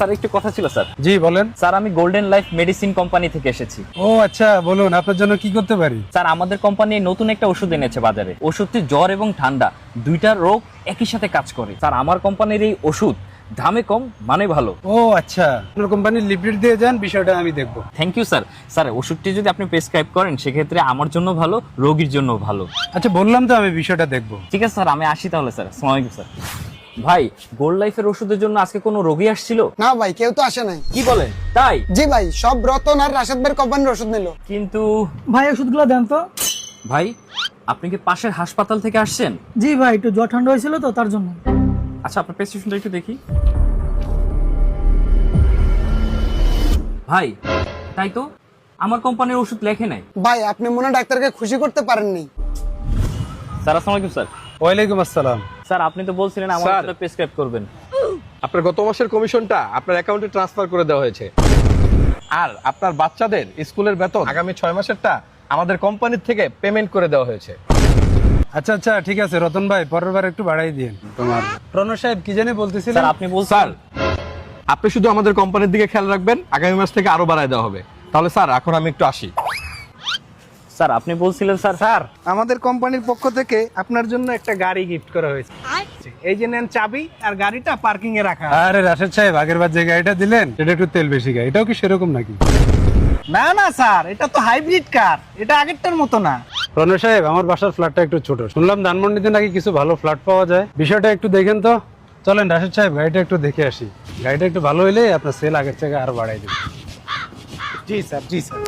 Sir একটু কথা ছিল স্যার। জি বলেন। স্যার আমি গোল্ডেন লাইফ মেডিসিন কোম্পানি থেকে এসেছি। ও আচ্ছা, বলুন আপনার জন্য কি করতে পারি। স্যার আমাদের কোম্পানি নতুন একটা ওষুধ এনেছে বাজারে। ওষুধটি জ্বর এবং ঠান্ডা দুইটা রোগ একই সাথে কাজ করে। স্যার আমার কোম্পানির এই ওষুধ দামে কম মানে ভালো। ও আচ্ছা, আপনার কোম্পানির লিফলেট দিয়ে যান, বিষয়টা আমি দেখবো। Thank you sir. স্যার ওষুধটি যদি আপনি প্রেসক্রাইব করেন সেক্ষেত্রে আমার জন্য ভালো, রোগীর জন্য ভালো। আচ্ছা বললাম তো, আমি বিষয়টা দেখবো। ঠিক আছে স্যার, আমি আসি তাহলে স্যার। আসসালামু আলাইকুম স্যার। ভাই গোল্ড লাইফের ওষুধের জন্য আজকে কোনো রোগী আসছিল? না ভাই, কেউ তো আসে নাই। কি বলেন তাই? জি ভাই, সব রতন আর রাশেদ ভাইয়ের কোম্পানির ওষুধ নিল। কিন্তু ভাই ওষুধগুলো দেন তো। ভাই আপনি কি পাশের হাসপাতাল থেকে আসছেন? জি ভাই, একটু জ্বর ঠান্ডা হয়েছিল তো তার জন্য। আচ্ছা আপনার প্রেসক্রিপশনটা একটু দেখি। ভাই তাই তো, আমার কোম্পানির ওষুধ লেখে নাই। ভাই আপনি মনে হয় ডাক্তারকে খুশি করতে পারেননি। স্যার আসসালামু আলাইকুম স্যার। ওয়ালাইকুম আসসালাম। স্যার আপনি তো বলছিলেন আমার স্যার। ওষুধটা প্রেসক্রাইব করবেন। আপনার গত মাসের কমিশনটা আপনার অ্যাকাউন্টে ট্রান্সফার করে দেওয়া হয়েছে, আর আপনার বাচ্চাদের স্কুলের বেতন আগামী 6 মাসেরটা আমাদের কোম্পানির থেকে পেমেন্ট করে দেওয়া হয়েছে। আচ্ছা আচ্ছা ঠিক আছে রতন ভাই, পরের বার একটু বাড়াই দিন। তোমার প্রণব সাহেব কি জানি বলতেছিলেন? স্যার আপনি বলছেন। স্যার আপনি শুধু আমাদের কোম্পানির দিকে খেয়াল রাখবেন, আগামী মাস থেকে আরো বাড়ায় দেওয়া হবে। তাহলে স্যার এখন আমি একটু আসি। স্যার আপনি বলছিলেন স্যার। স্যার আমাদের কোম্পানির পক্ষ থেকে আপনার জন্য একটা গাড়ি গিফট করা হয়েছে। এই যে নেন চাবি, আর গাড়িটা পার্কিং এ রাখা। আরে রাশেদ সাহেব, আগের বার যে গাড়িটা দিলেন সেটা একটু তেল বেশি গাড়ি, এটাও কি সেরকম নাকি? না না স্যার, এটা তো হাইব্রিড কার, এটা আগেরটার মতো না। প্রণব সাহেব, আমার বাসার ফ্ল্যাটটা একটু ছোট, শুনলাম ধানমন্ডিতে নাকি কিছু ভালো ফ্ল্যাট পাওয়া যায়, বিষয়টা একটু দেখেন তো। চলেন রাশেদ সাহেব, গাড়িটা একটু দেখে আসি। গাড়িটা একটু ভালো হইলে আপনার সেল আগের থেকে আরো বাড়াই দেবে। জি স্যার, জি স্যার।